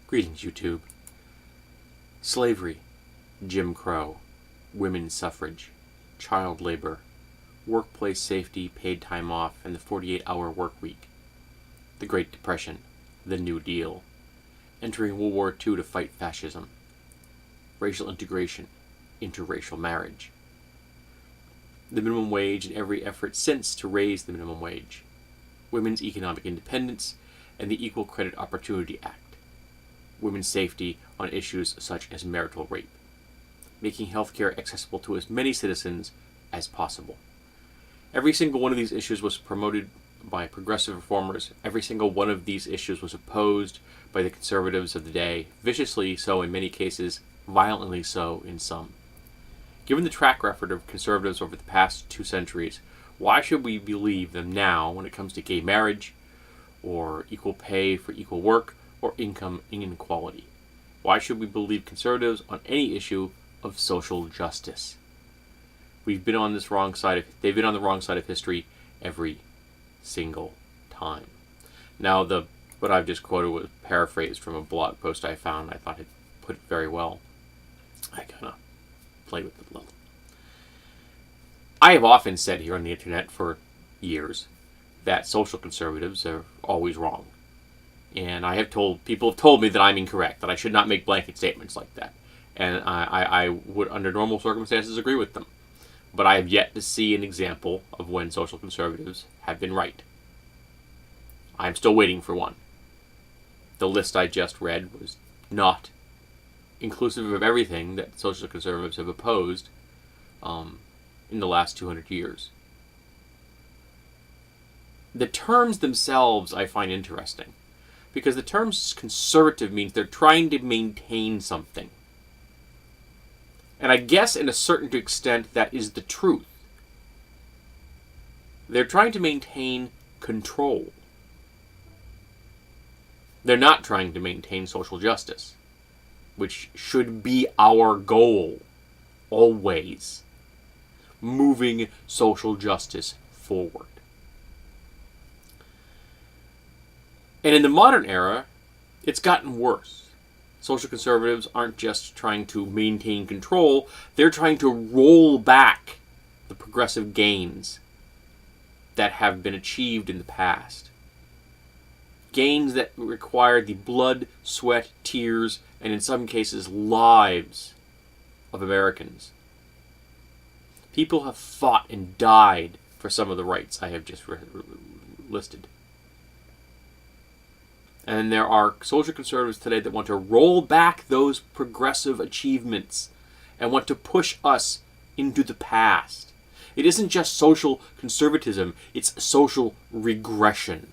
Greetings, YouTube. Slavery, Jim Crow, women's suffrage, child labor, workplace safety, paid time off, and the 48-hour work week. The Great Depression, the New Deal, entering World War II to fight fascism, racial integration, interracial marriage, the minimum wage and every effort since to raise the minimum wage, women's economic independence, and the Equal Credit Opportunity Act, women's safety on issues such as marital rape, making healthcare accessible to as many citizens as possible. Every single one of these issues was promoted by progressive reformers. Every single one of these issues was opposed by the conservatives of the day, viciously so in many cases, violently so in some. Given the track record of conservatives over the past 2 centuries, why should we believe them now when it comes to gay marriage, or equal pay for equal work, or income inequality? Why should we believe conservatives on any issue of social justice? They've been on the wrong side of history every single time. Now, what I've just quoted was paraphrased from a blog post I found. I thought it put it very well. I kind of played with it a little. I have often said here on the internet for years that social conservatives are always wrong. And people have told me that I'm incorrect, that I should not make blanket statements like that. And I would, under normal circumstances, agree with them. But I have yet to see an example of when social conservatives have been right. I'm still waiting for one. The list I just read was not inclusive of everything that social conservatives have opposed in the last 200 years. The terms themselves I find interesting, because the term conservative means they're trying to maintain something. And I guess in a certain extent that is the truth. They're trying to maintain control. They're not trying to maintain social justice, which should be our goal, always. Moving social justice forward. And in the modern era, it's gotten worse. Social conservatives aren't just trying to maintain control, they're trying to roll back the progressive gains that have been achieved in the past. Gains that required the blood, sweat, tears, and in some cases lives of Americans. People have fought and died for some of the rights I have just listed. And there are social conservatives today that want to roll back those progressive achievements and want to push us into the past. It isn't just social conservatism, it's social regression.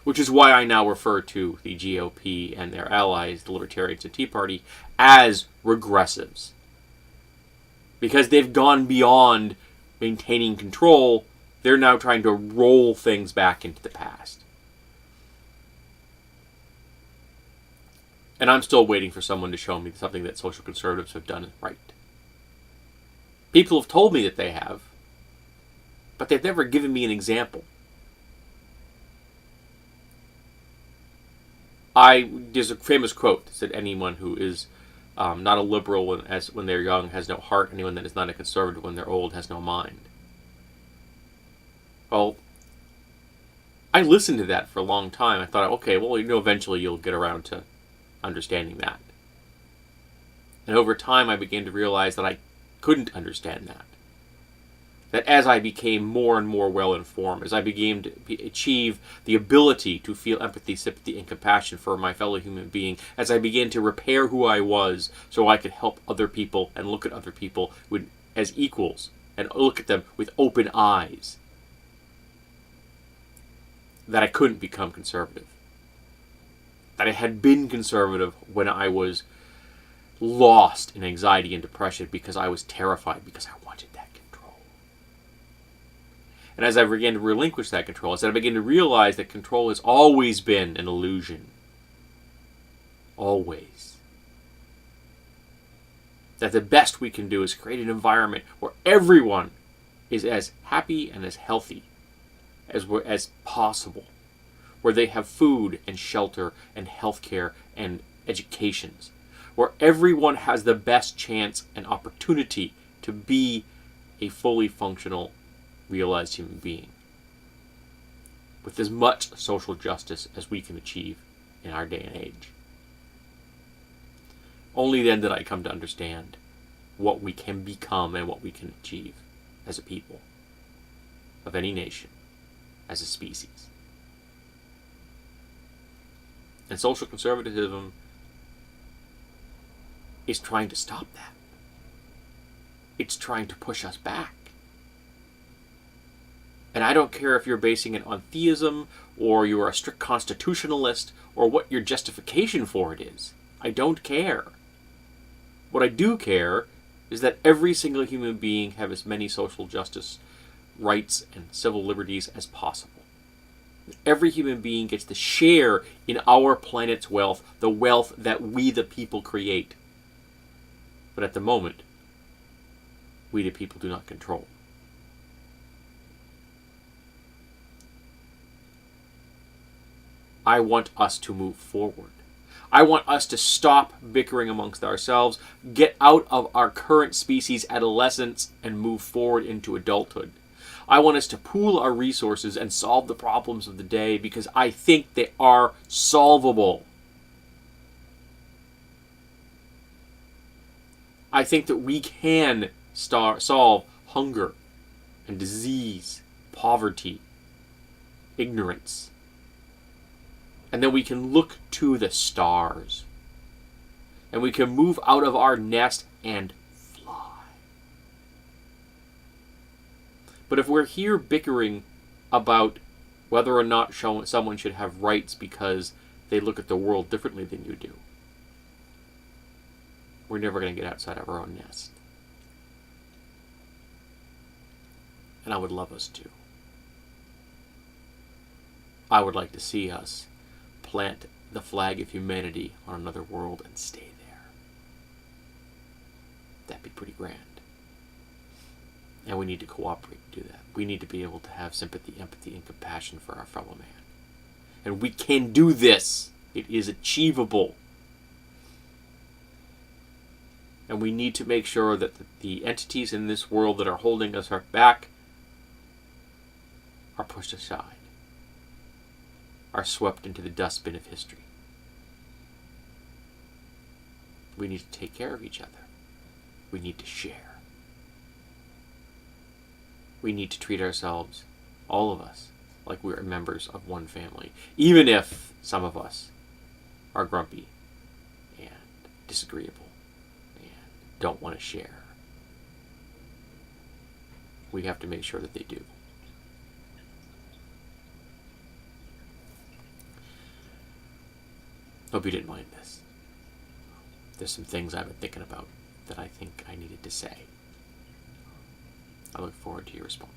Which is why I now refer to the GOP and their allies, the Libertarians and Tea Party, as regressives. Because they've gone beyond maintaining control, they're now trying to roll things back into the past. And I'm still waiting for someone to show me something that social conservatives have done right. People have told me that they have, but they've never given me an example. There's a famous quote that said, anyone who is not a liberal when they're young has no heart. Anyone that is not a conservative when they're old has no mind. Well, I listened to that for a long time. I thought, okay, well, eventually you'll get around to understanding that. And over time, I began to realize that I couldn't understand that. That as I became more and more well-informed, as I began to achieve the ability to feel empathy, sympathy, and compassion for my fellow human being, as I began to repair who I was so I could help other people and look at other people as equals and look at them with open eyes, that I couldn't become conservative. That I had been conservative when I was lost in anxiety and depression because I was terrified, because I wanted that control. And as I began to relinquish that control, as I began to realize that control has always been an illusion. Always. That the best we can do is create an environment where everyone is as happy and as healthy as possible. Where they have food and shelter and healthcare and educations, where everyone has the best chance and opportunity to be a fully functional, realized human being, with as much social justice as we can achieve in our day and age. Only then did I come to understand what we can become and what we can achieve as a people, of any nation, as a species. And social conservatism is trying to stop that. It's trying to push us back. And I don't care if you're basing it on theism, or you're a strict constitutionalist, or what your justification for it is. I don't care. What I do care is that every single human being have as many social justice rights and civil liberties as possible. Every human being gets to share in our planet's wealth, the wealth that we the people create. But at the moment, we the people do not control. I want us to move forward. I want us to stop bickering amongst ourselves, get out of our current species adolescence, and move forward into adulthood. I want us to pool our resources and solve the problems of the day, because I think they are solvable. I think that we can solve hunger and disease, poverty, ignorance. And then we can look to the stars. And we can move out of our nest and fly. But if we're here bickering about whether or not someone should have rights because they look at the world differently than you do, we're never going to get outside of our own nest. And I would love us to. I would like to see us plant the flag of humanity on another world and stay there. That'd be pretty grand. And we need to cooperate to do that. We need to be able to have sympathy, empathy, and compassion for our fellow man. And we can do this. It is achievable. And we need to make sure that the entities in this world that are holding us back are pushed aside, are swept into the dustbin of history. We need to take care of each other. We need to share. We need to treat ourselves, all of us, like we are members of one family, even if some of us are grumpy and disagreeable and don't want to share. We have to make sure that they do. Hope you didn't mind this. There's some things I've been thinking about that I think I needed to say. I look forward to your response.